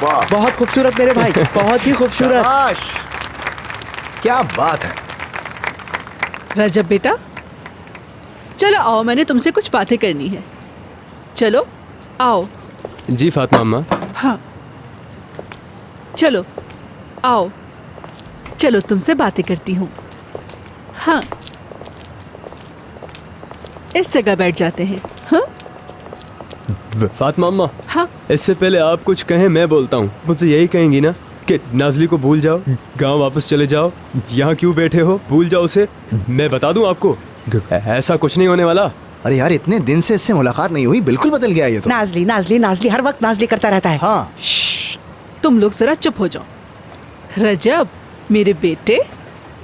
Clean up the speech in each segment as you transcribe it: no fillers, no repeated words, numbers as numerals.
बहुत खूबसूरत मेरे भाई, बहुत ही खूबसूरत। शाबाश, क्या बात है। रजब बेटा, चलो आओ, मैंने तुमसे कुछ बातें करनी है। चलो आओ। जी फातिमा अम्मा। हाँ चलो आओ, चलो तुमसे बातें करती हूँ। हाँ इस जगह बैठ जाते हैं। हाँ फातिमा अम्मा, हाँ इससे पहले आप कुछ कहें मैं बोलता हूँ। मुझसे यही कहेंगी ना कि नाजली को भूल जाओ, गांव वापस चले जाओ, यहाँ क्यों बैठे हो, भूल जाओ उसे। मैं बता दूं आपको, ऐसा कुछ नहीं होने वाला। अरे यार, इतने दिन से इससे मुलाकात नहीं हुई, बिल्कुल बदल गया ये तो। नाजली नाजली नाजली, हर वक्त नाजली करता रहता है। हाँ, तुम लोग जरा चुप हो जाओ। रजब मेरे बेटे,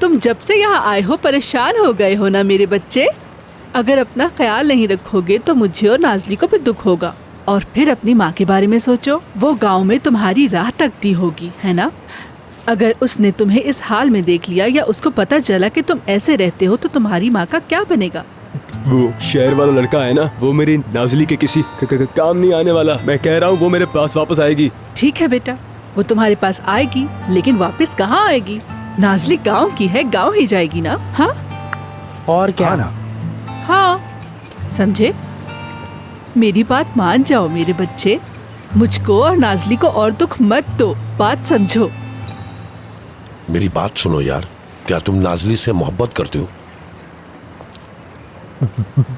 तुम जब से यहाँ आए हो परेशान हो गए हो ना मेरे बच्चे। अगर अपना ख्याल नहीं रखोगे तो मुझे और नाजली को भी दुख होगा। और फिर अपनी माँ के बारे में सोचो, वो गांव में तुम्हारी राह तकती होगी, है ना। अगर उसने तुम्हें इस हाल में देख लिया या उसको पता चला कि तुम ऐसे रहते हो तो तुम्हारी माँ का क्या बनेगा। वो शहर वाला लड़का है ना, वो मेरी नाजली के किसी काम नहीं आने वाला। मैं कह रहा हूँ वो मेरे पास वापस आएगी। ठीक है बेटा, वो तुम्हारे पास आएगी, लेकिन वापस कहाँ आएगी। नाजली गांव की है, गांव ही जाएगी ना। हाँ और क्या हाँ ना। हाँ समझे। मेरी बात मान जाओ मेरे बच्चे, मुझको और नाजली को और दुख मत दो, बात समझो। मेरी बात सुनो यार, क्या तुम नाजली से मोहब्बत करते हो?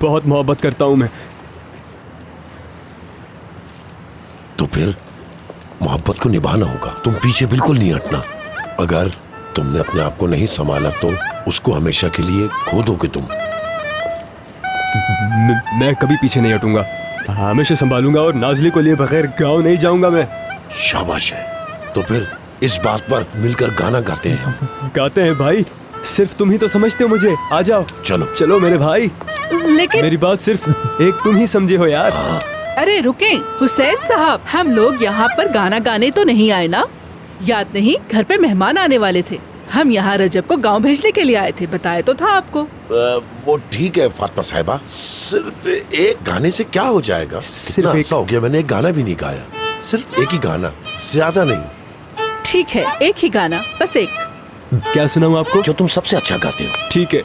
बहुत मोहब्बत करता हूँ मैं। तो फिर मोहब्बत को निभाना होगा, तुम पीछे बिल्कुल नहीं हटना। अगर तुमने अपने आप को नहीं संभाला तो उसको हमेशा के लिए खो दोगे तुम। मैं कभी पीछे नहीं हटूंगा, हमेशा संभालूंगा और नाजली को लिए बगैर गांव नहीं जाऊंगा मैं। शाबाश है। तो फिर इस बात पर मिलकर गाना गाते हैं हम। गाते हैं भाई, सिर्फ तुम ही तो समझते हो मुझे। आ जाओ, चलो चलो मेरे भाई। लेकिन मेरी बात सिर्फ एक तुम ही समझे हो यार। अरे रुके हुसैन साहब, हम लोग यहाँ पर गाना गाने तो नहीं आए ना। याद नहीं, घर पे मेहमान आने वाले थे। हम यहाँ रजब को गांव भेजने के लिए आए थे, बताया तो था आपको। वो ठीक है फातिमा साहिबा, सिर्फ एक गाने से क्या हो जाएगा। सिर्फ कितना एक- अच्छा हो गया, मैंने एक गाना भी नहीं गाया, सिर्फ एक ही गाना, ज्यादा नहीं। ठीक है, एक ही गाना, बस एक। क्या सुनाऊं आपको? जो तुम सबसे अच्छा गाते हो। ठीक है।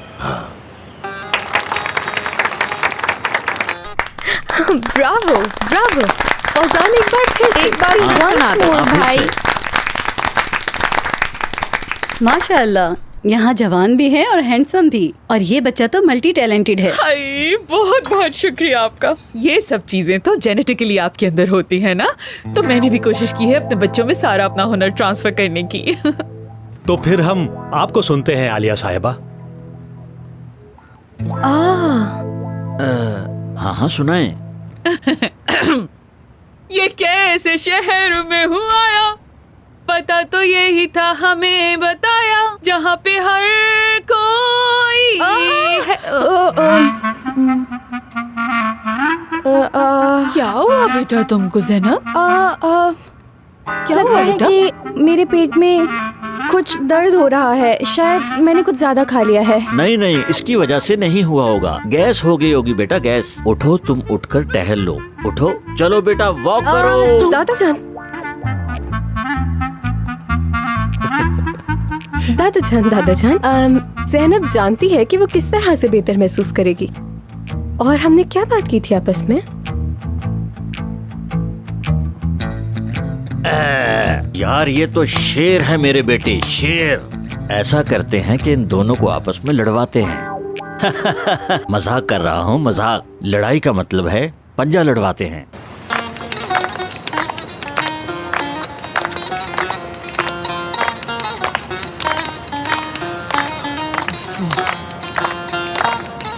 Bravo Bravo. फौजान एक बार फिर से। एक बार Once more, भाई। माशाल्लाह, यहाँ जवान भी है और हैंडसम भी, और ये बच्चा तो मल्टी टैलेंटेड है। हाय, बहुत बहुत शुक्रिया आपका। ये सब चीजें तो जेनेटिकली आपके अंदर होती है ना, तो मैंने भी कोशिश की है अपने बच्चों में सारा अपना हुनर ट्रांसफर करने की। तो फिर हम आपको सुनते हैं आलिया साहिबा। हाँ हाँ सुनाएं। ये कैसे शहर में हुआ आया, पता तो यही था हमें बताया, जहाँ पे हर कोई है। क्या हुआ बेटा तुमको ज़ैनब? क्या हुआ है बेटा? कि मेरे पेट में कुछ दर्द हो रहा है, शायद मैंने कुछ ज्यादा खा लिया है। नहीं नहीं, इसकी वजह से नहीं हुआ होगा, गैस हो गई होगी बेटा, गैस। उठो, तुम उठकर टहल लो, उठो, चलो बेटा वॉक करो। दादाजान, दादाजान, ज़ैनब जानती है कि वो किस तरह से बेहतर महसूस करेगी। और हमने क्या बात की थी आपस में? यार ये तो शेर है मेरे बेटे, शेर। ऐसा करते हैं कि इन दोनों को आपस में लड़वाते हैं। मजाक कर रहा हूँ, मजाक। लड़ाई का मतलब है पंजा लड़वाते हैं।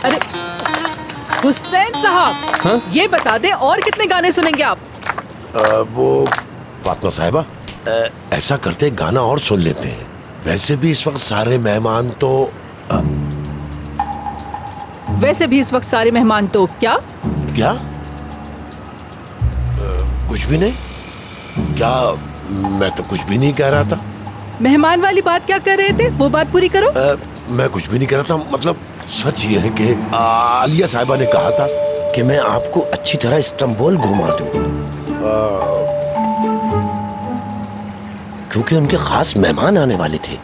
अरे हुसैन साहब, हाँ? ये बता दे और कितने गाने सुनेंगे आप? वो फातिमा साहिबा, ऐसा करते गाना और सुन लेते हैं। वैसे भी इस वक्त सारे मेहमान तो वैसे भी इस वक्त सारे मेहमान तो क्या? क्या? कुछ भी नहीं। क्या? मैं तो कुछ भी नहीं कह रहा था। मेहमान वाली बात क्या कर रहे थे, वो बात पूरी करो। मैं कुछ भी नहीं कह रहा था, मतलब सच ये है कि आलिया साहिबा ने कहा था कि मैं आपको अच्छी तरह इस्तांबुल घुमा दूं। क्योंकि उनके खास मेहमान आने वाले थे।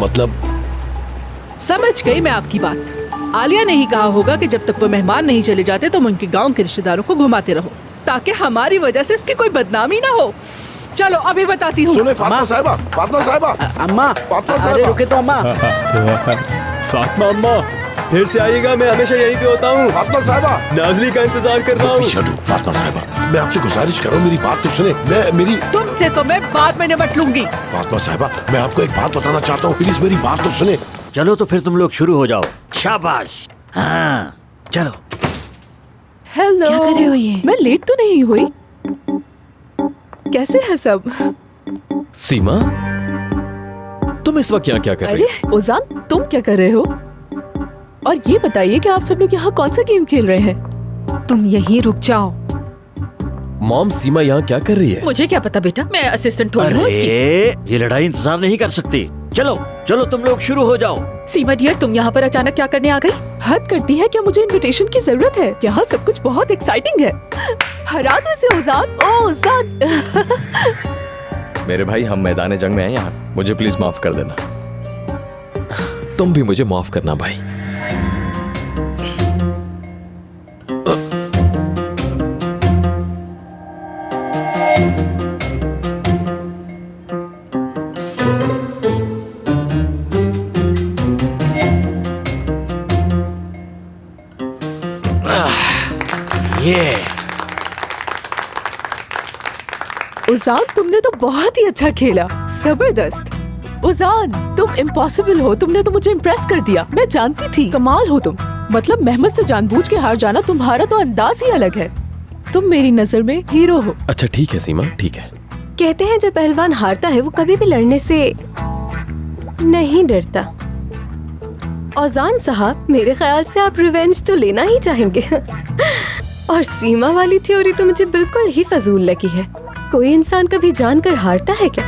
मतलब समझ गई मैं आपकी बात। आलिया ने ही कहा होगा कि जब तक वो मेहमान नहीं चले जाते तुम उनके गांव के रिश्तेदारों को घुमाते रहो, ताकि हमारी वजह से इसकी कोई बदनामी ना हो। चलो अभी बताती हूँ। सुने फातिमा साहिबा, फातिमा साहिबा, अम्मा, फातिमा अरे साहिबा। रुके तो अम्मा। फातिमा अम्मा, फिर से आइएगा, मैं हमेशा यहीं पे होता हूँ। फातिमा साहिबा, नाजली का इंतजार कर रहा हूँ। पीछे हटो। फातिमा साहिबा, मैं आपसे गुजारिश कर रहा हूँ, मेरी बात तो सुने। मेरी तुमसे तो मैं बाद में निपट लूंगी। फातिमा साहिबा, मैं आपको एक बात बताना चाहता हूँ, प्लीज मेरी बात तो सुने। चलो तो फिर तुम लोग शुरू हो जाओ। शाबाश। हाँ चलो। हेलो, क्या कर रहे हो ये? मैं लेट तो नहीं हुई? कैसे है सब? सीमा, तुम इस वक्त यहाँ क्या कर रही अरे उजान, तुम क्या कर रहे हो? और ये बताइए कि आप सब लोग यहाँ कौन सा गेम खेल रहे हैं? तुम यहीं रुक जाओ। हो? मॉम, सीमा यहाँ क्या कर रही है? मुझे क्या पता बेटा, मैं असिस्टेंट थोड़ी हूँ इसकी। अरे ये लड़ाई इंतजार नहीं कर सकती। चलो चलो तुम लोग शुरू हो जाओ। सीमा डियर, तुम यहाँ पर अचानक क्या करने आ गई? हद करती है, क्या मुझे इनविटेशन की जरूरत है? यहाँ सब कुछ बहुत एक्साइटिंग है। हरा दो इसे उजान। ओ उजान। मेरे भाई, हम मैदान जंग में हैं यहाँ, मुझे प्लीज माफ कर देना। तुम भी मुझे माफ करना भाई। ये उजान, तुमने तो बहुत ही अच्छा खेला, जबरदस्त। उजान, तुम इम्पॉसिबल हो, तुमने तो मुझे इम्प्रेस कर दिया। मैं जानती थी, कमाल हो तुम। मतलब मेहमद से जानबूझ के हार जाना, तुम्हारा तो अंदाज ही अलग है। तुम मेरी नजर में हीरो हो। अच्छा ठीक है सीमा, ठीक है। कहते हैं जब पहलवान हारता है वो कभी भी लड़ने से नहीं डरता। औजान साहब, मेरे ख्याल से आप रिवेंज तो लेना ही चाहेंगे। और सीमा वाली थ्योरी तो मुझे बिल्कुल ही फजूल लगी है। कोई इंसान कभी जानकर हारता है क्या?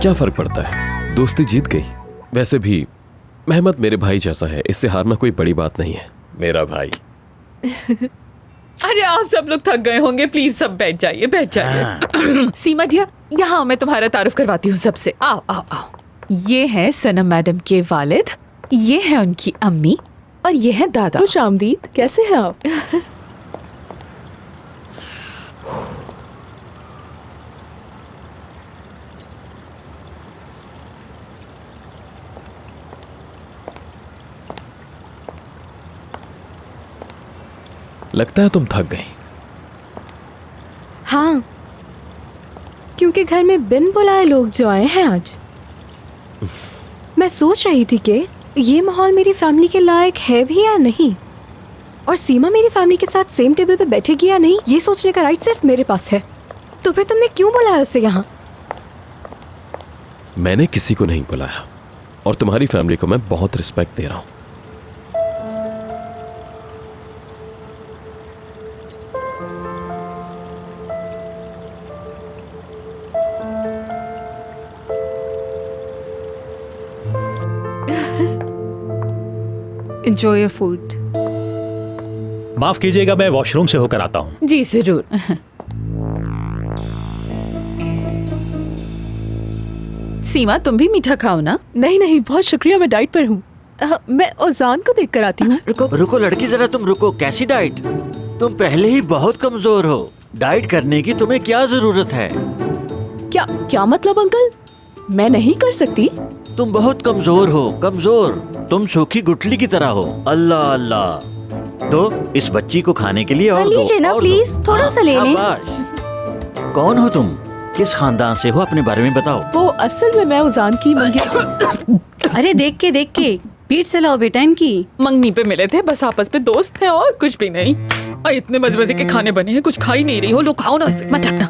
क्या फर्क पड़ता है, दोस्ती जीत गई। वैसे भी मेहमद मेरे भाई जैसा है, इससे हारना कोई बड़ी बात नहीं है। मेरा भाई। अरे आप सब लोग थक गए होंगे, प्लीज सब बैठ जाइए, बैठ जाइए। सीमा डियर, यहाँ मैं तुम्हारा तारुफ करवाती हूँ सबसे। आओ आओ आओ। ये है सनम मैडम के वालिद, ये है उनकी अम्मी, और ये है दादा। खुश आमदीद, कैसे हैं आप? लगता है तुम थक गई। हाँ, क्योंकि घर में बिन बुलाए लोग जो आए हैं आज। मैं सोच रही थी कि ये माहौल मेरी फैमिली के लायक है भी या नहीं, और सीमा मेरी फैमिली के साथ सेम टेबल पे बैठेगी या नहीं, ये सोचने का राइट सिर्फ मेरे पास है। तो फिर तुमने क्यों बुलाया उसे यहाँ? मैंने किसी को नहीं बुलाया, और तुम्हारी फैमिली को मैं बहुत रिस्पेक्ट दे रहा हूं। Enjoy your food. माफ कीजिएगा, मैं वॉशरूम से होकर आता हूँ। जी जरूर। सीमा, तुम भी मीठा खाओ ना। नहीं नहीं, बहुत शुक्रिया, मैं डाइट पर हूँ। मैं औजान को देख कर आती हूँ। रुको लड़की, जरा तुम रुको। कैसी डाइट? तुम पहले ही बहुत कमजोर हो, डाइट करने की तुम्हें क्या जरूरत है? क्या क्या मतलब अंकल? मैं नहीं कर सकती? तुम बहुत कमजोर हो, कमजोर। तुम सूखी गुठली की तरह हो। अल्लाह अल्लाह। तो इस बच्ची को खाने के लिए और दो, लीजिए ना और प्लीज, दो। थोड़ा सा ले लें। शाबाश। कौन हो तुम? किस खानदान से हो? अपने बारे में बताओ। वो असल में मैं उजान की मंगी। अरे देख के पीठ से लाओ बेटा इनकी। मंगनी पे मिले थे, बस आपस में दोस्त हैं और कुछ भी नहीं। और इतने मजे मजे के खाने बने हैं, कुछ खा ही नहीं रही हो। लो खाओ ना इसे, मत रखना।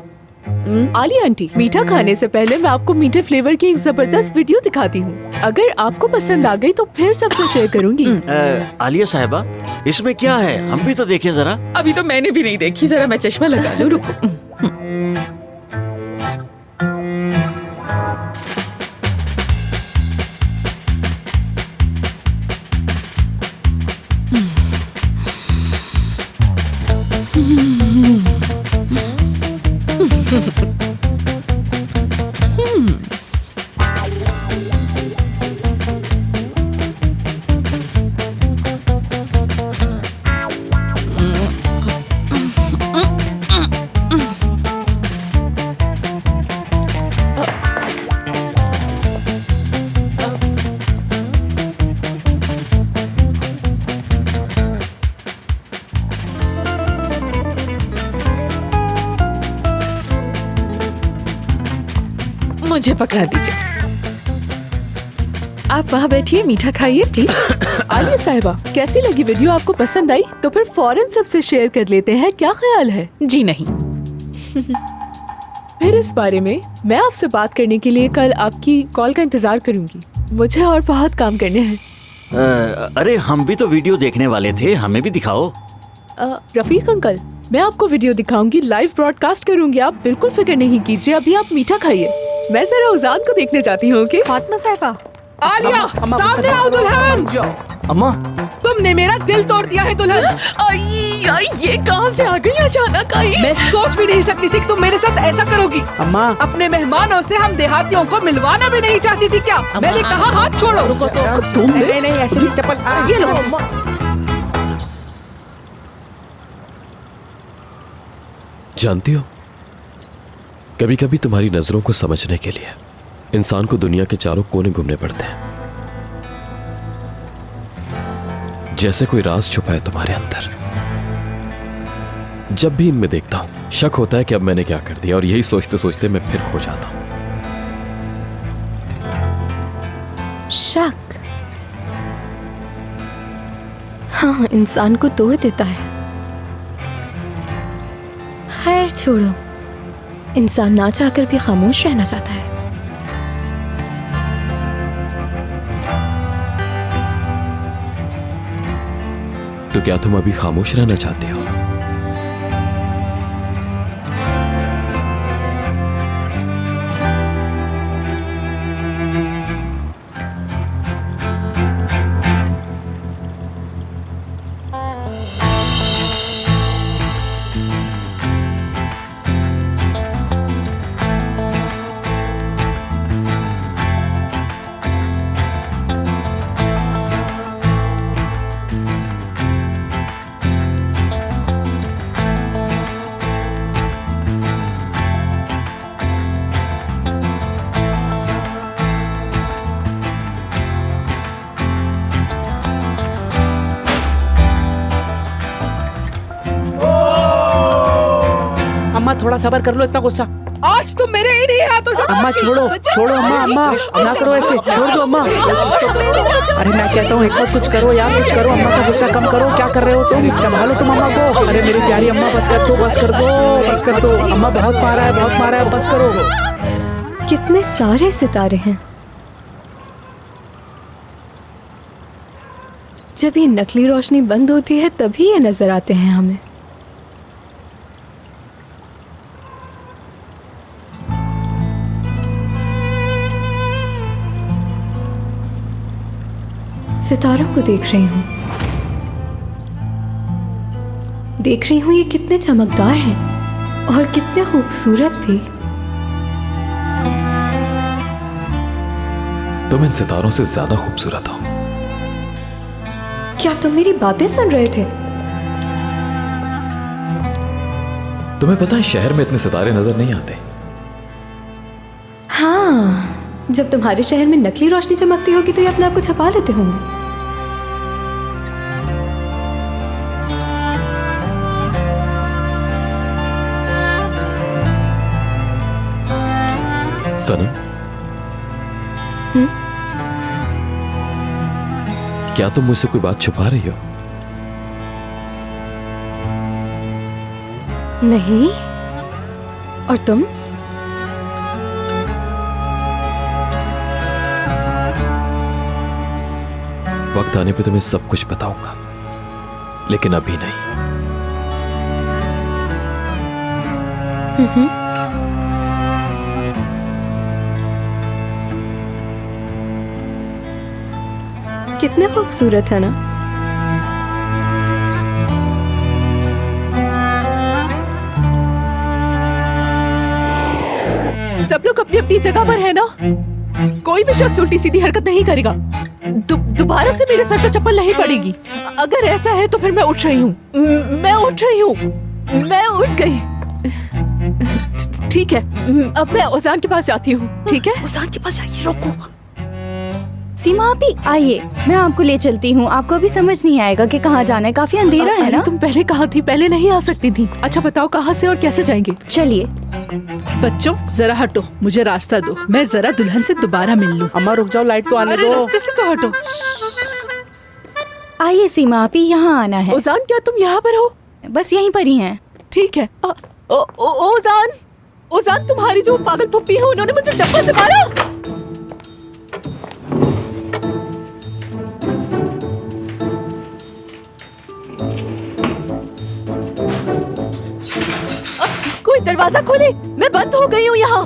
आलिया आंटी, मीठा खाने से पहले मैं आपको मीठे फ्लेवर की एक जबरदस्त वीडियो दिखाती हूँ। अगर आपको पसंद आ गई तो फिर सबसे शेयर करूंगी। आलिया साहिबा, इसमें क्या है? हम भी तो देखें जरा। अभी तो मैंने भी नहीं देखी, जरा मैं चश्मा लगा लूं, रुको। मुझे पकड़ा दीजिए। आप वहाँ बैठिए, मीठा खाइए प्लीज। आलिया साहिबा, कैसी लगी वीडियो? आपको पसंद आई? तो फिर फौरन सबसे शेयर कर लेते हैं, क्या ख्याल है? जी नहीं। फिर इस बारे में मैं आपसे बात करने के लिए कल आपकी कॉल का इंतजार करूंगी। मुझे और बहुत काम करने हैं। अरे हम भी तो वीडियो देखने वाले थे, हमें भी दिखाओ। रफीक अंकल, मैं आपको वीडियो दिखाऊंगी, लाइव ब्रॉडकास्ट करूंगी, आप बिल्कुल फिक्र नहीं कीजिए। अभी आप मीठा खाइए, मैं जरा उजाद को देखने जाती हूँ। ओके फातिमा साहिबा, आलिया, सामने आओ दुल्हन। अम्मा, तुमने मेरा दिल तोड़ दिया है दुल्हन। आई, आई, ये कहाँ से आ गई अचानक आई? मैं सोच भी नहीं सकती थी कि तुम मेरे साथ ऐसा करोगी। अम्मा, अपने मेहमानों से हम देहातियों को मिलवाना भी नहीं चाहती थी क्या? मैंने कहा हाथ छोड़ो। नहीं नहीं ऐसे नहीं, चप्पल ये लो। जानती हो, कभी कभी तुम्हारी नजरों को समझने के लिए इंसान को दुनिया के चारों कोने घूमने पड़ते हैं। जैसे कोई राज छुपा है तुम्हारे अंदर। जब भी इनमें देखता हूं, शक होता है कि अब मैंने क्या कर दिया, और यही सोचते सोचते मैं फिर खो जाता हूं। शक हाँ, इंसान को तोड़ देता है। खैर छोड़ो, इंसान ना चाहकर भी खामोश रहना चाहता है। तो क्या तुम अभी खामोश रहना चाहती हो? अम्मा थोड़ा सब्र कर लो, इतना गुस्सा। आज तुम मेरे इन्हीं हाथों से। अम्मा छोड़ो छोड़ो, अम्मा अम्मा ना करो ऐसे, छोड़ दो अम्मा। अरे मैं कहता हूँ एक बार कुछ करो यार, कुछ करो। अम्मा का गुस्सा कम करो, क्या कर रहे हो तुम? संभालो तुम अम्मा को। अरे मेरी प्यारी अम्मा, बस कर दो, बस कर दो, बस कर दो। अम्मा बहुत मारा है, बहुत मारा है, बस करो। कितने सारे सितारे हैं। जब ये नकली रोशनी बंद होती है तभी ये नजर आते हैं हमें। सितारों को देख रही हूँ, देख रही हूँ ये कितने चमकदार हैं और कितने खूबसूरत भी। तुम इन सितारों से ज्यादा खूबसूरत हो। क्या तुम मेरी बातें सुन रहे थे? तुम्हें पता है शहर में इतने सितारे नजर नहीं आते। हाँ, जब तुम्हारे शहर में नकली रोशनी चमकती होगी तो ये अपने आप को छुपा लेते होंगे। सनम, क्या तुम मुझसे कोई बात छुपा रही हो? नहीं। और तुम? वक्त आने पे तुम्हें सब कुछ बताऊंगा, लेकिन अभी नहीं। कितने खूबसूरत है ना? अपनी जगह पर है ना? कोई भी शख्स उल्टी सीधी हरकत नहीं करेगा। दोबारा से मेरे सर पर चप्पल नहीं पड़ेगी। अगर ऐसा है तो फिर मैं उठ रही हूँ। मैं उठ रही हूँ। मैं उठ गई। ठीक है, अब मैं ओजान के पास जाती हूँ। ठीक है, ओजान के पास जाइए। रोको। सीमा आप ही आइए, मैं आपको ले चलती हूँ। आपको अभी समझ नहीं आएगा कि कहाँ जाना है, काफी अंधेरा है ना। तुम पहले कहाँ थी? पहले नहीं आ सकती थी। अच्छा बताओ कहाँ से और कैसे जाएंगे? चलिए। बच्चों जरा हटो, मुझे रास्ता दो। मैं जरा दुल्हन से दोबारा मिल लूं। अम्मा रुक जाओ, लाइट तो आने अरे दो। रास्ते से तो हटो। आइए सीमा आप ही, यहाँ आना है। ओजान क्या तुम यहाँ पर हो? बस यहीं पर ही हैं। ठीक है। ओजान, ओजान तुम्हारी जो पागल पुप्पी है उन्होंने मुझे चप्पल से मारा। कोई दरवाजा खोले, मैं बंद हो गई हूँ यहाँ।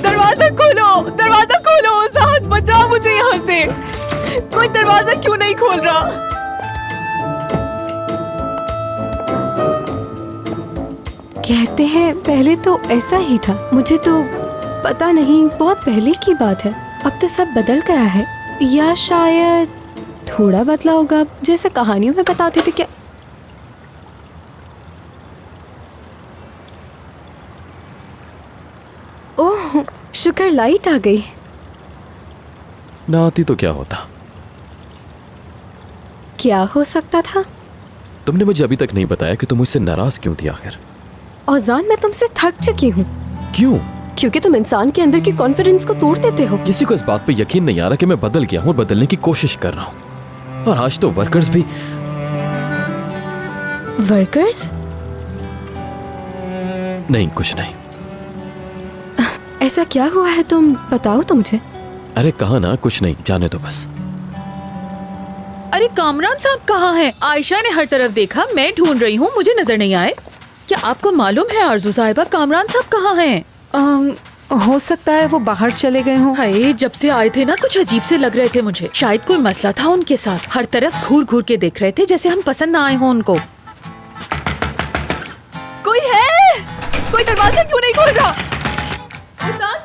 दरवाजा खोलो, दरवाजा खोलो। ओजान बचाओ मुझे यहाँ से। कोई दरवाजा क्यों नहीं खोल रहा? कहते हैं पहले तो ऐसा ही था। मुझे तो पता नहीं, बहुत पहले की बात है। अब तो सब बदल गया है, या शायद थोड़ा बदला होगा, जैसे कहानियों में बताते थे। क्या ओह शुक्र लाइट आ गई। ना आती तो क्या होता? क्या हो सकता था? तुमने मुझे अभी तक नहीं बताया कि तुम मुझसे नाराज क्यों थी आखिर। औजान मैं तुमसे थक चुकी हूँ। क्यों? क्योंकि तुम इंसान के अंदर की कॉन्फिडेंस को तोड़ देते हो। किसी को इस बात पे यकीन नहीं आ रहा कि मैं बदल गया हूँ और बदलने की कोशिश कर रहा हूँ। और आज तो वर्कर्स भी। वर्कर्स? नहीं, कुछ नहीं। ऐसा क्या हुआ है, तुम बताओ तो मुझे। अरे कहा ना, कुछ नहीं, जाने दो बस। अरे कामरान साहब कहाँ हैं? आयशा ने हर तरफ देखा, मैं ढूंढ रही हूँ, मुझे नजर नहीं आए। क्या आपको मालूम है आरजू साहिबा, कामरान साहब कहाँ हैं? हो सकता है वो बाहर चले गए हों। हाय, जब से आए थे ना कुछ अजीब से लग रहे थे मुझे। शायद कोई मसला था उनके साथ। हर तरफ घूर घूर के देख रहे थे, जैसे हम पसंद ना आए हों उनको। कोई है? कोई दरवाजा क्यों नहीं खोल रहा?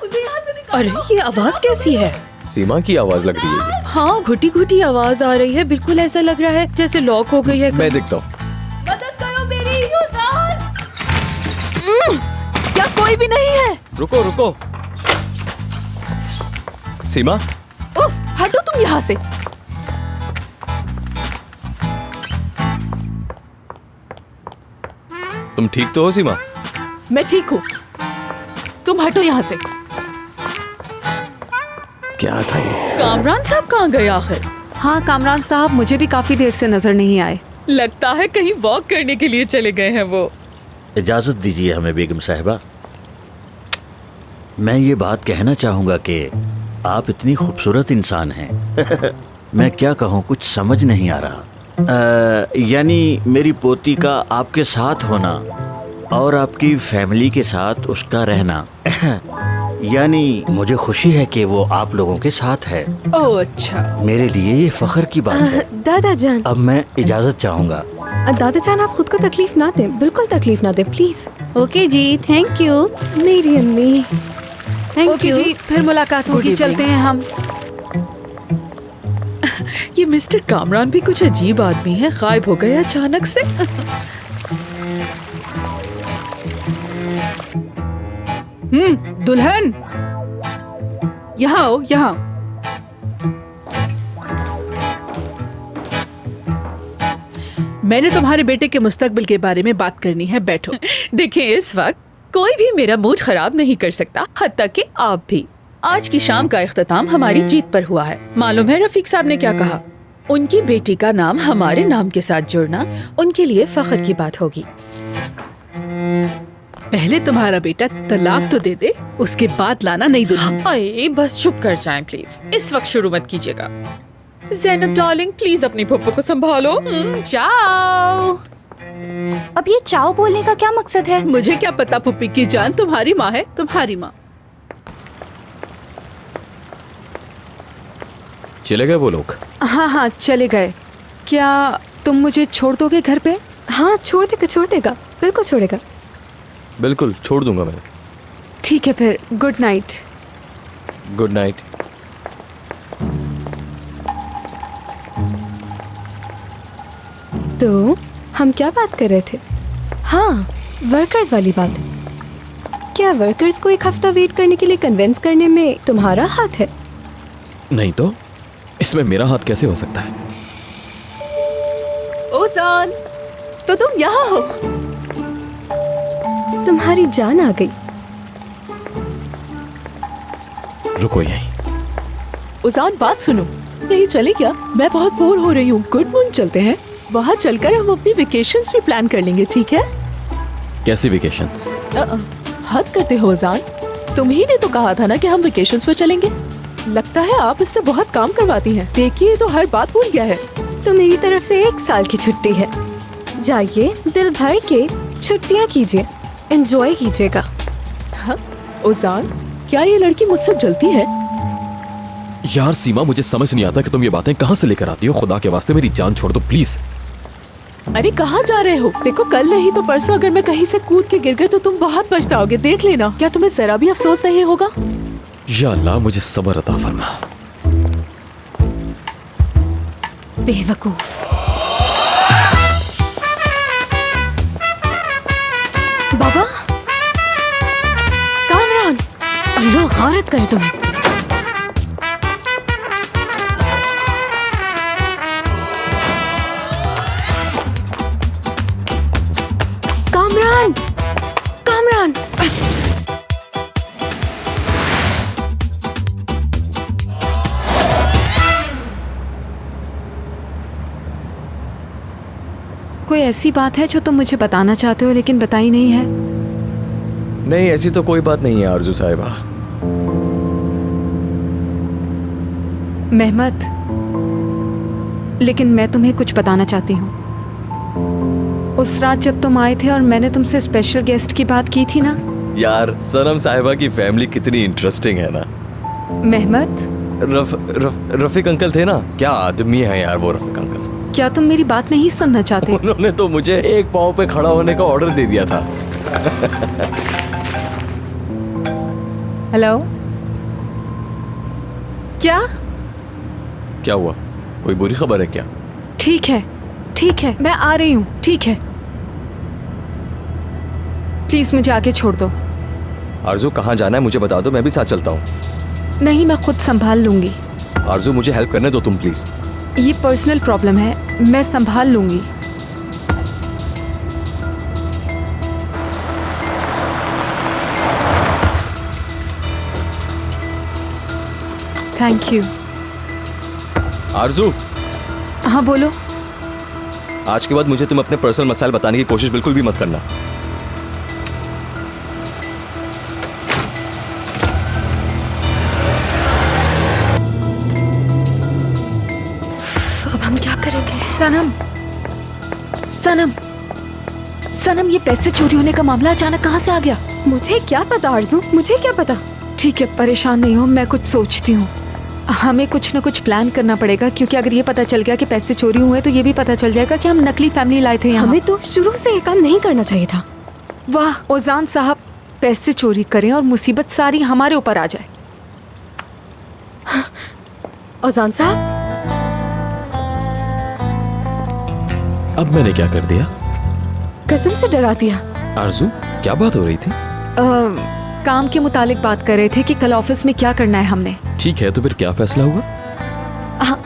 मुझे यहाँ से निकालो। अरे ये आवाज कैसी है? सीमा की आवाज लग रही है ये। हाँ, घुटी घुटी आवाज आ रही है। बिल्कुल ऐसा लग रहा है जैसे लॉक हो गई है। मैं देखता हूँ। मदद करो मेरी। क्या कोई भी नहीं है? रुको रुको। सीमा, उफ, हटो तुम यहाँ से। तुम ठीक तो हो सीमा? मैं ठीक हूँ, तुम हटो यहाँ से। क्या था ये? कामरान साहब कहाँ गए आखिर? हाँ कामरान साहब मुझे भी काफी देर से नजर नहीं आए। लगता है कहीं वॉक करने के लिए चले गए हैं वो। इजाजत दीजिए हमें बेगम साहिबा। मैं ये बात कहना चाहूंगा कि आप इतनी खूबसूरत इंसान हैं। मैं क्या कहूँ, कुछ समझ नहीं आ रहा। यानी मेरी पोती का आपके साथ होना और आपकी फैमिली के साथ उसका रहना यानी मुझे खुशी है कि वो आप लोगों के साथ है। ओह अच्छा। मेरे लिए ये फख्र की बात है। दादा जान, अब मैं इजाजत चाहूंगा। दादा जान आप खुद को तकलीफ ना दें, बिल्कुल तकलीफ ना दें प्लीज। ओके जी, थैंक यू। मेरी अम्मी। थैंक यू जी, फिर मुलाकात होगी, चलते हैं हम। ये मिस्टर कामरान भी कुछ अजीब आदमी है, गायब हो गए अचानक से। दुल्हन यहाँ आओ, यहाँ। मैंने तुम्हारे बेटे के मुस्तकबिल के बारे में बात करनी है, बैठो। देखिए इस वक्त कोई भी मेरा मूड खराब नहीं कर सकता, हत्ता कि आप भी। आज की शाम का इख्तिताम हमारी जीत पर हुआ है। मालूम है रफीक साहब ने क्या कहा? उनकी बेटी का नाम हमारे नाम के साथ जुड़ना उनके लिए फख्र की बात होगी। पहले तुम्हारा बेटा तलाक तो दे दे, उसके बाद लाना नहीं दुल्हन। अरे बस चुप कर जाएं प्लीज, इस वक्त शुरू मत कीजिएगा। ज़ैनब डार्लिंग प्लीज अपनी पप्पू को संभालो। जाओ। अब ये चाओ बोलने का क्या मकसद है? मुझे क्या पता पुप्पी की जान, तुम्हारी माँ है, तुम्हारी माँ। चले गए वो लोग? हाँ हाँ चले गए। क्या तुम मुझे छोड़ दोगे घर पे? हाँ छोड़ देगा, बिल्कुल छोड़ेगा। बिल्कुल छोड़ दूंगा मैं। ठीक है फिर, गुड नाइट। Good night. तो हम क्या बात कर रहे थे? हाँ, वर्कर्स वाली बात। क्या वर्कर्स को एक हफ्ता वेट करने के लिए कन्विंस करने में तुम्हारा हाथ है? नहीं तो इसमें मेरा हाथ कैसे हो सकता है? ओजान, तो तुम यहाँ हो? तुम्हारी जान आ गई। रुको यहीं। ओजान, बात सुनो, कहीं चले क्या? मैं बहुत बोर हो रही हूँ। गुड मून चलते हैं, वहाँ चलकर हम अपनी वेकेशंस भी प्लान कर लेंगे, ठीक है? कैसी वेकेशंस? हद करते हो ओजान, तुम ही ने तो कहा था ना कि हम वेकेशंस पर चलेंगे। लगता है आप इससे बहुत काम करवाती हैं। देखिए, तो हर बात भूल गया है। तो मेरी तरफ से 1 साल की छुट्टी है। जाइए, दिल भर के छुट्टियाँ कीजिए, एंजॉय कीजिएगा। हाँ? ओजान, क्या ये लड़की मुझसे जलती है? यार सीमा, मुझे समझ नहीं आता कि तुम ये बातें कहाँ से लेकर आती हो। खुदा के वास्ते मेरी जान छोड़ दो प्लीज। अरे कहाँ जा रहे हो? देखो, कल नहीं तो परसों अगर मैं कहीं से कूद के गिर गए तो तुम बहुत पछताओगे। देख लेना, क्या तुम्हें जरा भी अफसोस नहीं होगा? या अल्लाह, मुझे सब्र अता फरमा। बेवकूफ। बाबा, कामरान, अल्लाह गारत करे तुम्हें। कामरान, कामरान। कोई ऐसी बात है जो तुम मुझे बताना चाहते हो लेकिन बताई नहीं है? नहीं, ऐसी तो कोई बात नहीं है आरजू साहिबा। मेहमत, लेकिन मैं तुम्हें कुछ बताना चाहती हूँ। उस रात जब तुम आए थे और मैंने तुमसे स्पेशल गेस्ट की बात की थी ना। यार, सनम साहिबा की फैमिली कितनी इंटरेस्टिंग है ना। मेहमत, रफीक अंकल थे ना, क्या आदमी है यार वो रफीक अंकल। क्या तुम मेरी बात नहीं सुनना चाहते? उन्होंने तो मुझे एक पाँव पे खड़ा होने का ऑर्डर दे दिया था। हेलो, क्या क्या हुआ? कोई बुरी खबर है क्या? ठीक है, ठीक है, मैं आ रही हूँ। ठीक है, प्लीज मुझे आगे छोड़ दो। आरजू, कहाँ जाना है मुझे बता दो, मैं भी साथ चलता हूँ। नहीं, मैं खुद संभाल लूंगी। आरजू, मुझे हेल्प करने दो तुम प्लीज। ये पर्सनल प्रॉब्लम है, मैं संभाल लूंगी। Thank you. आरजू, हाँ बोलो। आज के बाद मुझे तुम अपने पर्सनल मसाइल बताने की कोशिश बिल्कुल भी मत करना। अब हम क्या करेंगे? सनम, सनम, सनम, ये पैसे चोरी होने का मामला अचानक कहाँ से आ गया? मुझे क्या पता आरजू, मुझे क्या पता। ठीक है, परेशान नहीं हो, मैं कुछ सोचती हूँ। हमें कुछ न कुछ प्लान करना पड़ेगा, क्योंकि अगर ये पता चल गया कि पैसे चोरी हुए तो ये भी पता चल जाएगा कि हम नकली फैमिली लाए थे यहाँ। हमें तो शुरू से ये काम नहीं करना चाहिए था। वाह, ओजान साहब पैसे चोरी करें और मुसीबत सारी हमारे ऊपर आ जाए। ओजान साहब, अब मैंने क्या कर दिया? कसम से डरा दिया। आरजू, क्या बात हो रही थी? काम के मुतालिक बात कर रहे थे कि कल ऑफिस में क्या करना है हमने। ठीक है, तो फिर क्या फैसला हुआ?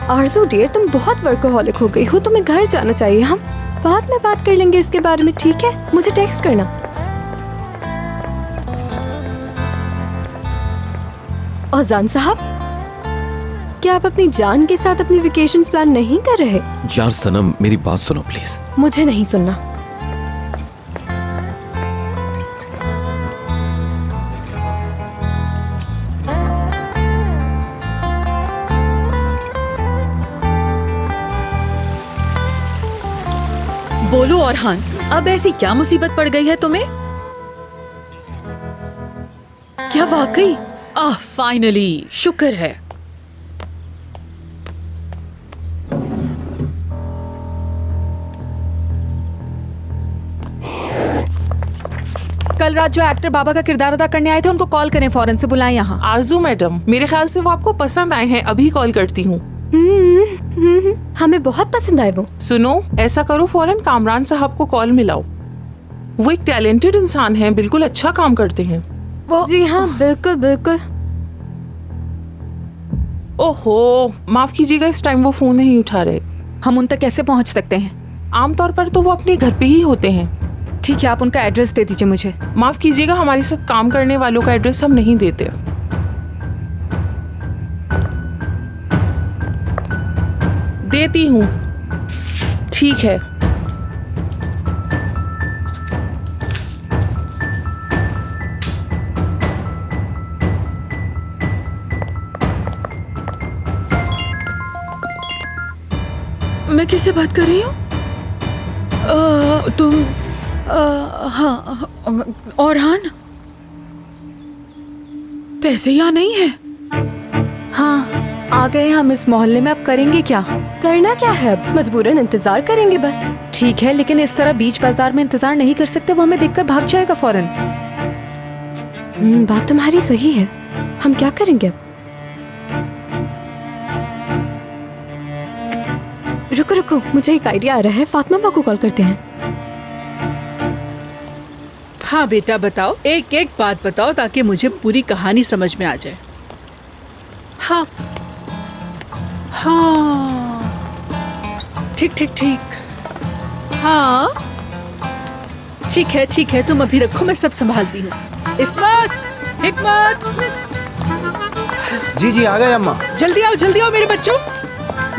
आरजू डियर, तुम बहुत वर्कोहॉलिक हो गई हो, तुम्हें घर जाना चाहिए। हम बाद में बात कर लेंगे इसके बारे में, ठीक है? मुझे टेक्स्ट करना। ओजान साहब, क्या आप अपनी जान के साथ अपनी वेकेशंस प्लान नहीं कर रहे? यार सनम, मेरी बात सुनो प्लीज। मुझे नहीं सुनना। बोलो औरहान, अब ऐसी क्या मुसीबत पड़ गई है तुम्हें? क्या वाकई? फाइनली, शुक्र है। कल रात जो एक्टर बाबा का किरदार अदा करने आए थे उनको कॉल करें, फौरन से बुलाएं यहाँ। आरजू मैडम, मेरे ख्याल से वो आपको पसंद आए हैं, अभी कॉल करती हूँ। हमें बहुत पसंद आए वो। सुनो, ऐसा करो, फौरन कामरान साहब को कॉल मिलाओ। वो एक टैलेंटेड इंसान हैं, बिल्कुल अच्छा काम करते हैं वो। जी हाँ, बिल्कुल बिल्कुल। ओहो, माफ कीजिएगा, इस टाइम वो फोन नहीं उठा रहे। हम उन तक कैसे पहुँच सकते हैं? आमतौर पर तो वो अपने घर पे ही होते हैं। ठीक है, आप उनका एड्रेस दे दीजिए मुझे। माफ कीजिएगा, हमारे साथ काम करने वालों का एड्रेस हम नहीं देते। देती हूँ, ठीक है। मैं किससे बात कर रही हूँ? तुम हाँ, औरहान? पैसे यहाँ नहीं है। हाँ, आ गए हम इस मोहल्ले में, अब करेंगे क्या? करना क्या है, अब मजबूरन इंतजार करेंगे बस। ठीक है, लेकिन इस तरह बीच बाजार में इंतजार नहीं कर सकते, वो हमें देखकर भाग जाएगा फौरन। बात तुम्हारी सही है, हम क्या करेंगे अब? रुको रुको, मुझे एक आइडिया आ रहा है, फातिमा माँ को कॉल करते हैं। हाँ बेटा बताओ, एक एक बात बताओ ताकि मुझे पूरी कहानी समझ में आ जाए। हाँ हाँ, ठीक ठीक ठीक। हाँ ठीक है, तुम अभी रखो, मैं सब संभालती हूँ। इस्मत, हिकमत, जी जी आ गए अम्मा। जल्दी आओ मेरे बच्चों,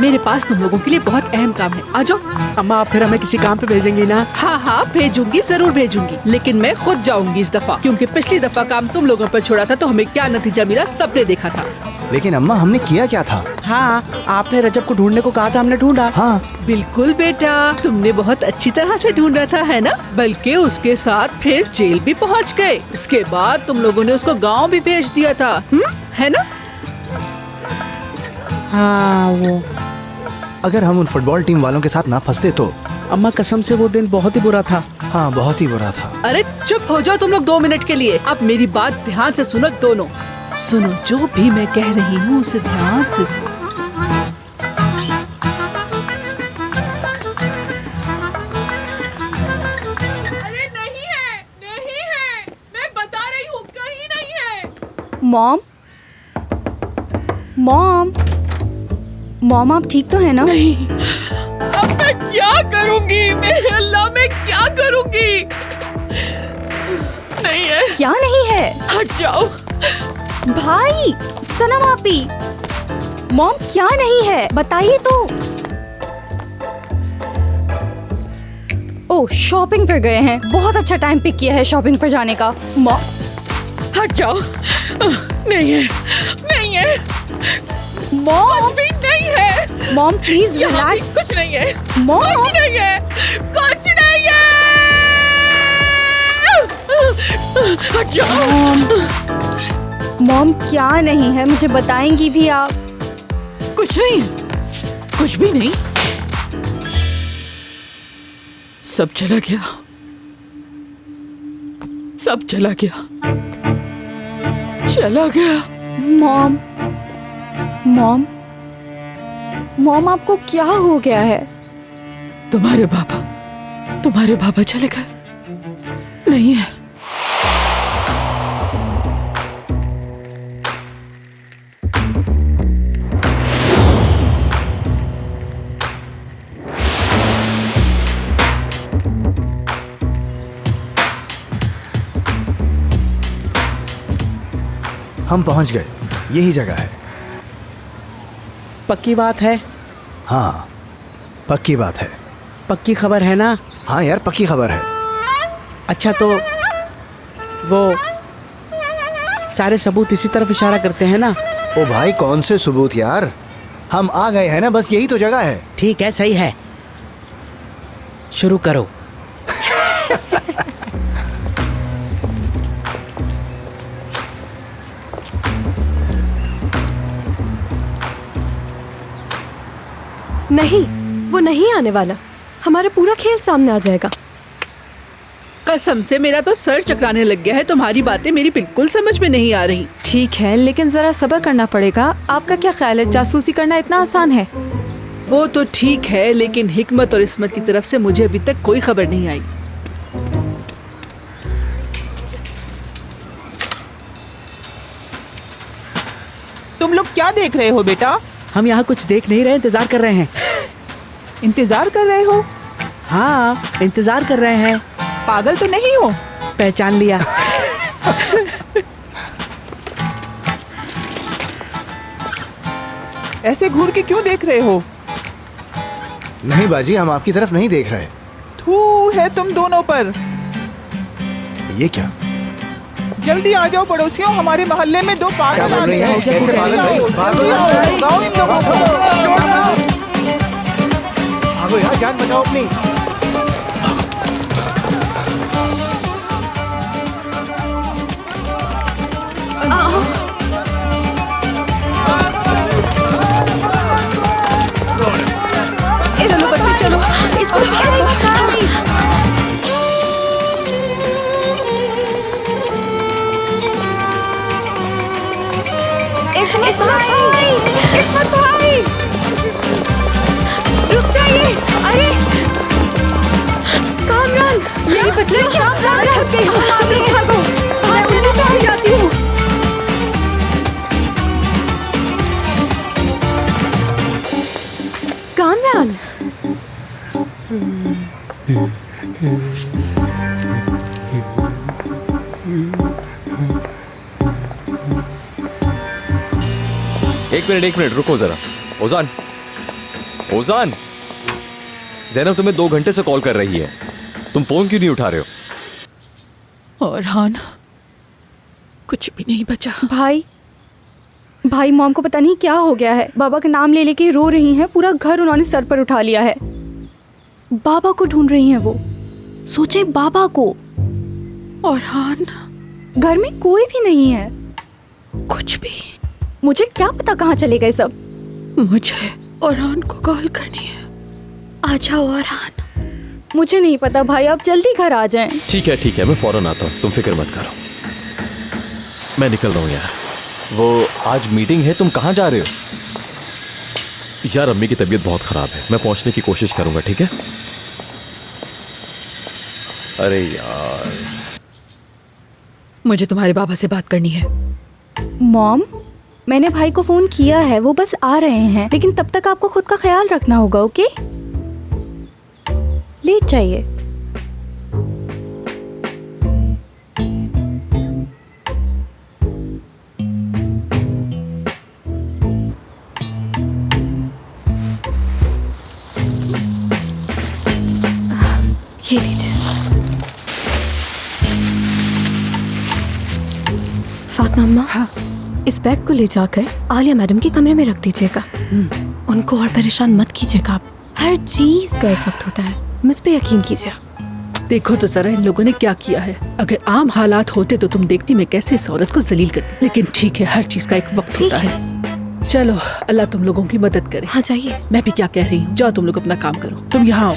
मेरे पास तुम लोगों के लिए बहुत अहम काम है, आ जाओ। अम्मा आप फिर हमें किसी काम पे भेजेंगी ना? हाँ भेजूंगी, जरूर भेजूंगी, लेकिन मैं खुद जाऊंगी इस दफा, क्योंकि पिछली दफा काम तुम लोगों पर छोड़ा था तो हमें क्या नतीजा मिला सबने देखा था। लेकिन अम्मा हमने किया क्या था? हाँ, आपने रजब को ढूंढने को कहा था, हमने ढूंढा। हाँ बिल्कुल बेटा, तुमने बहुत अच्छी तरह से ढूंढा था, है ना? बल्कि उसके साथ फिर जेल भी पहुंच गए। उसके बाद तुम लोगों ने उसको गांव भी भेज दिया था, है ना? हाँ वो, अगर हम उन फुटबॉल टीम वालों के साथ ना फंसते तो। अम्मा कसम से वो दिन बहुत ही बुरा था। हाँ बहुत ही बुरा था। अरे चुप हो जाओ तुम लोग 2 मिनट के लिए। अब मेरी बात ध्यान से सुनो दोनों। सुनो, जो भी मैं कह रही हूँ उसे ध्यान से सुनो। अरे नहीं है, मैं बता रही हूँ, कहीं नहीं है। मॉम, आप ठीक तो है ना? नहीं, अब मैं क्या करूँगी? मेरे अल्लाह, मैं क्या करूँगी? नहीं है। क्या नहीं है? हट जाओ भाई, सनम आपी, मॉम क्या नहीं है, बताइए तो। ओह, शॉपिंग पे गए हैं, बहुत अच्छा टाइम पिक किया है शॉपिंग पर जाने का। मॉम हट जाओ। नहीं है मॉम, कुछ भी नहीं है। मॉम प्लीज यहाँ भी रिलैक्स। कुछ नहीं है। मॉम, कुछ नहीं है। हट जाओ। मॉम क्या नहीं है, मुझे बताएंगी भी आप? कुछ नहीं, कुछ भी नहीं। सब चला गया, सब चला गया, चला गया। मॉम आपको क्या हो गया है? तुम्हारे बाबा चले गए। नहीं है। हम पहुंच गए, यही जगह है। पक्की बात है? हाँ पक्की बात है। पक्की खबर है ना? हाँ यार पक्की खबर है। अच्छा तो वो सारे सबूत इसी तरफ इशारा करते हैं ना? ओ भाई कौन से सबूत यार, हम आ गए हैं ना, बस यही तो जगह है। ठीक है, सही है, शुरू करो। नहीं, वो नहीं आने वाला, हमारा पूरा खेल सामने आ जाएगा। कसम से मेरा तो सर चकराने लग गया है। तुम्हारी बातें मेरी बिल्कुल समझ में नहीं आ रही। ठीक है, लेकिन जरा सब्र करना पड़ेगा। आपका क्या ख्याल है, जासूसी करना इतना आसान है? वो तो ठीक है, लेकिन हिकमत और इस्मत की तरफ से मुझे अभी तक कोई खबर नहीं आई। तुम लोग क्या देख रहे हो बेटा? हम यहाँ कुछ देख नहीं रहे, इंतजार कर रहे हैं। इंतजार कर रहे हो? हाँ, इंतजार कर रहे हैं। पागल तो नहीं हो? पहचान लिया। ऐसे घूर के क्यों देख रहे हो? नहीं बाजी, हम आपकी तरफ नहीं देख रहे। थू है तुम दोनों पर। ये क्या? जल्दी आ जाओ पड़ोसियों, हमारे मोहल्ले में दो पागल क्या बोल रही हैं? कैसे पागल भाई? भगाओ इन लोगों को। भागो यार, जान बचाओ अपनी। चलो बच्चे चलो, इसको इस्मत भाई, रुक जाइए। अरे कामरान, मेरी बच्ची कामरान थक गई हूँ। भागो, मैं उन्हें कहाँ जाती हूँ। कामरान, एक मिनट रुको जरा। ओजान, ओजान, ज़ैनब तुम्हें 2 घंटे से कॉल कर रही है, तुम फोन क्यों नहीं उठा रहे हो? और हाँ ना, कुछ भी नहीं बचा। भाई मॉम को पता नहीं क्या हो गया है। बाबा का नाम ले लेके रो रही हैं। पूरा घर उन्होंने सर पर उठा लिया है। बाबा को ढूंढ रही हैं वो। सोचे बाबा को। और हाँ घर में कोई भी नहीं है। कुछ भी। मुझे क्या पता कहाँ चले गए सब। मुझे औरान को कॉल करनी है। आ जाओ औरान। मुझे नहीं पता भाई, आप जल्दी घर आ जाएं। ठीक है, मैं फौरन आता हूँ, तुम फिक्र मत करो। मैं निकल रहा हूँ यार। वो आज मीटिंग है, तुम कहाँ जा रहे हो? यार अम्मी की तबीयत बहुत खराब है, मैं पहुंचने की कोशिश करूंगा, ठीक है? अरे यार, मुझे तुम्हारे बाबा से बात करनी है। मॉम, मैंने भाई को फोन किया है, वो बस आ रहे हैं, लेकिन तब तक आपको खुद का ख्याल रखना होगा, ओके? लेट जाइए। ये लीजिए। फातिमा अम्मा, हाँ? इस बैग को ले जाकर आलिया मैडम के कमरे में रख दीजिएगा। उनको और परेशान मत कीजिएगा आप। हर चीज का एक वक्त होता है, मुझ पे यकीन कीजिए। देखो तो जरा इन लोगों ने क्या किया है। अगर आम हालात होते तो तुम देखती मैं कैसे इस औरत को जलील करती, लेकिन ठीक है, हर चीज का एक वक्त होता है। चलो, अल्लाह तुम लोगों की मदद करे। हाँ जाइए। मैं भी क्या कह रही हूँ, जाओ तुम लोग अपना काम करो। तुम यहाँ आओ।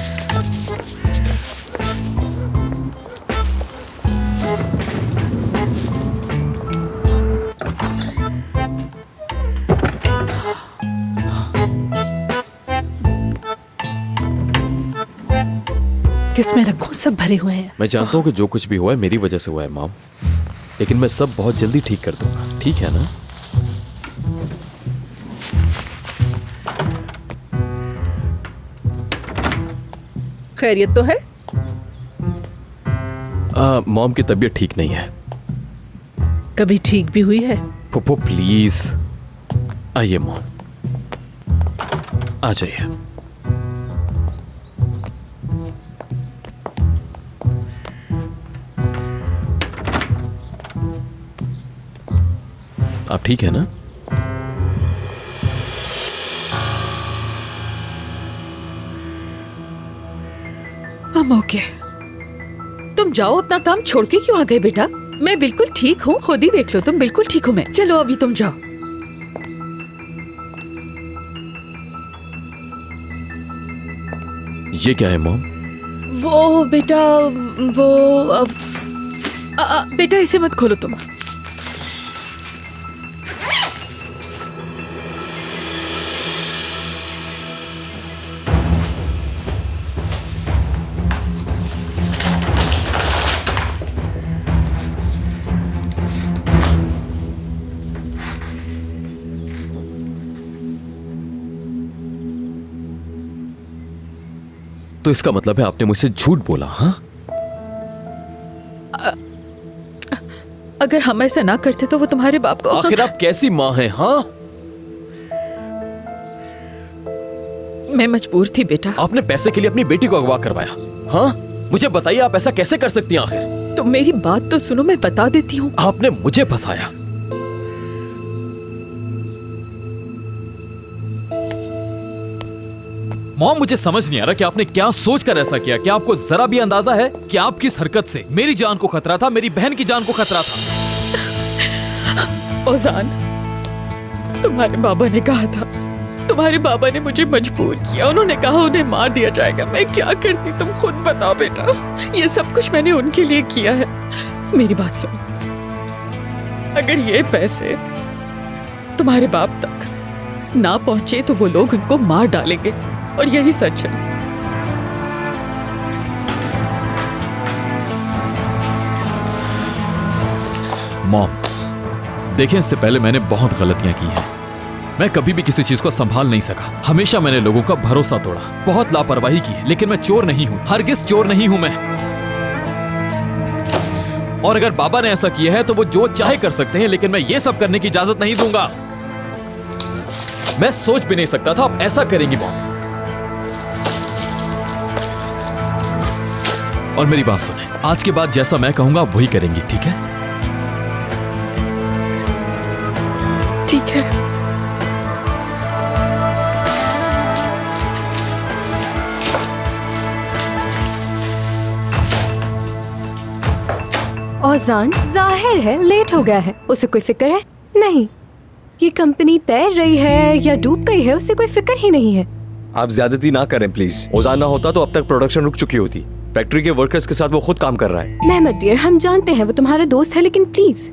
किसमें रखूं, सब भरे हुए हैं। मैं जानता हूँ कि जो कुछ भी हुआ है मेरी वजह से हुआ है मॉम, लेकिन मैं सब बहुत जल्दी ठीक कर दूंगा, ठीक है ना? खैरियत तो है? मॉम की तबीयत ठीक नहीं है। कभी ठीक भी हुई है? फुप्पो प्लीज आइए मॉम, आ जाइए। आप ठीक है ना? हम ओके। तुम जाओ, अपना काम छोड़ के क्यों आ गए बेटा? मैं बिल्कुल ठीक हूँ, खुद ही देख लो, तुम बिल्कुल ठीक हो। मैं चलो अभी तुम जाओ। ये क्या है मॉम? वो बेटा वो बेटा इसे मत खोलो तुम। तो इसका मतलब है आपने मुझसे झूठ बोला? हाँ, अगर हम ऐसा ना करते तो वो तुम्हारे बाप को। आखिर आप कैसी माँ हैं? हाँ, मैं मजबूर थी बेटा। आपने पैसे के लिए अपनी बेटी को अगवा करवाया। हाँ, मुझे बताइए आप ऐसा कैसे कर सकती हैं? आखिर तुम मेरी बात तो सुनो, मैं बता देती हूँ। आपने मुझे फंसाया। मॉम, मुझे समझ नहीं आ रहा कि आपने क्या सोचकर ऐसा किया। क्या आपको जरा भी अंदाजा है कि आपकी इस हरकत से मेरी जान को खतरा था, मेरी बहन की जान को खतरा था? ओजान, तुम्हारे बाबा ने कहा था, तुम्हारे बाबा ने मुझे मजबूर किया। उन्होंने कहा उन्हें मार दिया जाएगा। मैं क्या करती तुम खुद बताओ बेटा। ये सब कुछ मैंने उनके लिए किया है। मेरी बात सुनो, अगर ये पैसे तुम्हारे बाप तक ना पहुंचे तो वो लोग उनको मार डालेंगे, और यही सच है। मॉम, देखें, इससे पहले मैंने बहुत गलतियां की हैं। मैं कभी भी किसी चीज को संभाल नहीं सका। हमेशा मैंने लोगों का भरोसा तोड़ा, बहुत लापरवाही की है। लेकिन मैं चोर नहीं हूं, हरगिज चोर नहीं हूं मैं। और अगर बाबा ने ऐसा किया है तो वो जो चाहे कर सकते हैं, लेकिन मैं ये सब करने की इजाजत नहीं दूंगा। मैं सोच भी नहीं सकता था आप ऐसा करेंगी मॉम। और मेरी बात सुने, आज के बाद जैसा मैं कहूंगा आप वही करेंगी, ठीक है? ठीक है। औजान, जाहिर है लेट हो गया है। उसे कोई फिक्र है? नहीं। ये कंपनी तैर रही है या डूब गई है, उसे कोई फिक्र ही नहीं है। आप ज्यादती ना करें प्लीज। ओजान ना होता तो अब तक प्रोडक्शन रुक चुकी होती। फैक्ट्री के वर्कर्स के साथ वो खुद काम कर रहा है। मेहमद डियर, हम जानते हैं वो तुम्हारा दोस्त है, लेकिन प्लीज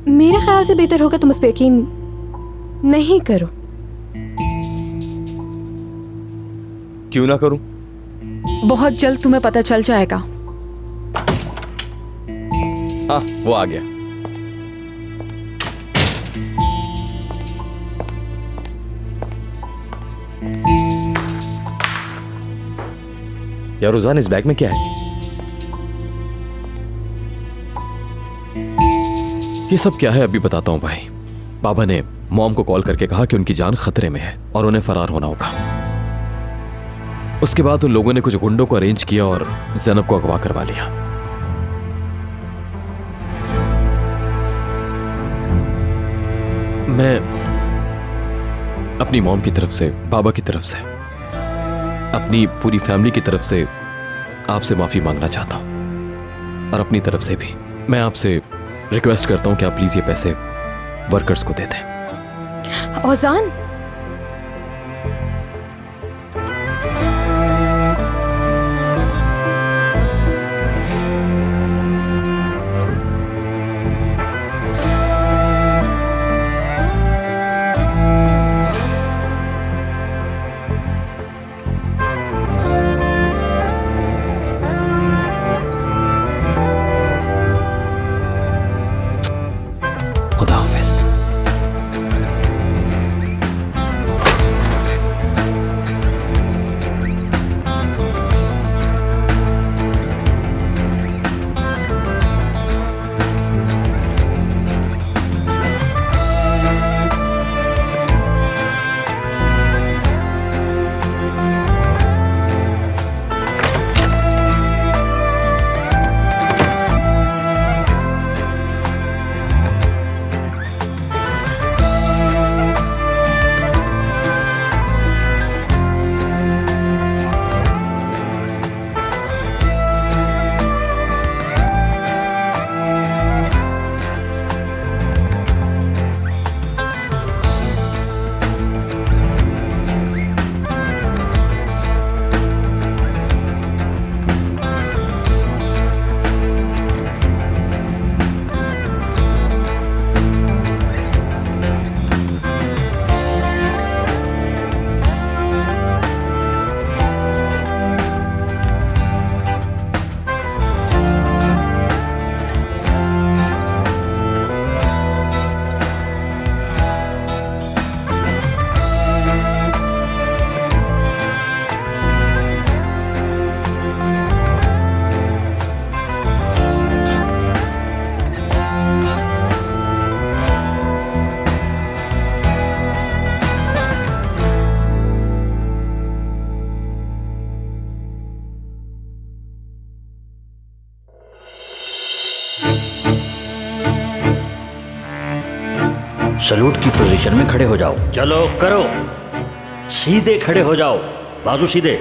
मेरे ख्याल से बेहतर होगा तुम उस पर यकीन नहीं करो। क्यों ना करूं? बहुत जल्द तुम्हें पता चल जाएगा। हाँ, वो आ गया। यार रोजान, इस बैग में क्या है? ये सब क्या है अभी बताता हूं भाई। बाबा ने मॉम को कॉल करके कहा कि उनकी जान खतरे में है और उन्हें फरार होना होगा। उसके बाद उन लोगों ने कुछ गुंडों को अरेंज किया और ज़ैनब को अगवा करवा लिया। मैं अपनी मॉम की तरफ से, बाबा की तरफ से, अपनी पूरी फैमिली की तरफ से आपसे माफी मांगना चाहता हूं। और अपनी तरफ से भी मैं आपसे रिक्वेस्ट करता हूं कि आप प्लीज ये पैसे वर्कर्स को दे दें। औजान, सलूट की पोजीशन में खड़े हो जाओ। चलो करो, सीधे खड़े हो जाओ, बाजू सीधे।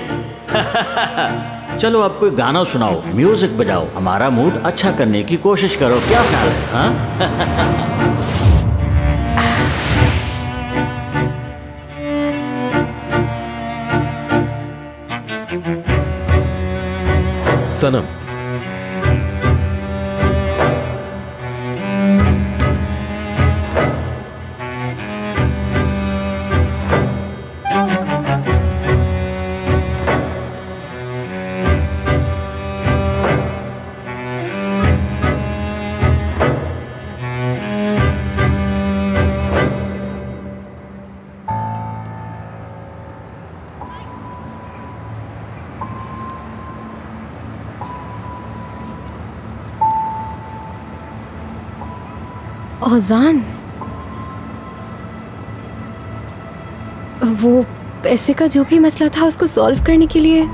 चलो अब कोई गाना सुनाओ, म्यूजिक बजाओ, हमारा मूड अच्छा करने की कोशिश करो। क्या ख्याल है? हाँ? सनम, औजान, वो पैसे का जो भी मसला था उसको सॉल्व करने के लिए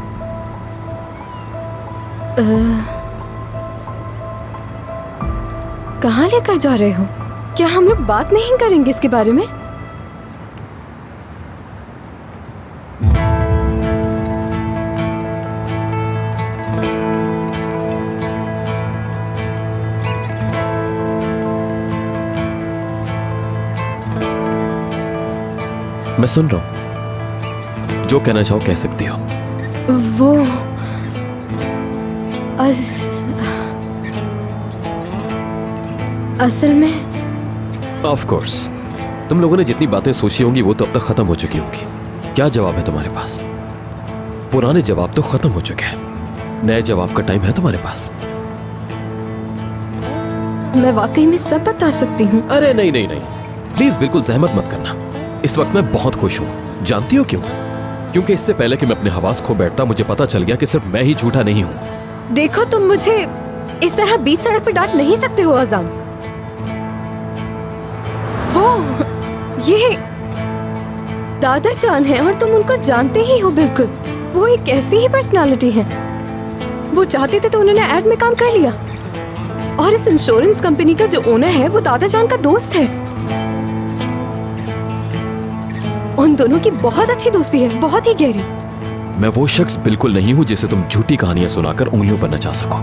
कहाँ लेकर जा रहे हो? क्या हम लोग बात नहीं करेंगे इसके बारे में? मैं सुन रहा हूं, जो कहना चाहो कह सकती हो। वो असल में ऑफ कोर्स, तुम लोगों ने जितनी बातें सोची होंगी वो तो अब तक खत्म हो चुकी होंगी। क्या जवाब है तुम्हारे पास? पुराने जवाब तो खत्म हो चुके हैं, नए जवाब का टाइम है तुम्हारे पास। मैं वाकई में सब बता सकती हूँ। अरे नहीं नहीं नहीं, प्लीज बिल्कुल जहमत मत करना। इस वक्त मैं बहुत खुश हूँ। जानती हो क्यों? क्योंकि इससे पहले कि मैं अपने हवास खो बैठता मुझे पता चल गया कि सिर्फ मैं ही झूठा नहीं हूँ। देखो, तुम मुझे इस तरह बीच सड़क पर डांट नहीं सकते हो अज़ाम। वो ये दादा जान है और तुम उनको जानते ही हो बिल्कुल। वो एक ऐसी ही पर्सनालिटी है। वो चाहते थे तो उन्होंने ऐड में काम कर लिया। और इस इंश्योरेंस कंपनी का जो ओनर है वो दादा जान का दोस्त है। उन दोनों की बहुत अच्छी दोस्ती है, बहुत ही गहरी। मैं वो शख्स बिल्कुल नहीं हूँ जिसे तुम झूठी कहानियां सुनाकर उंगलियों पर नचा सको।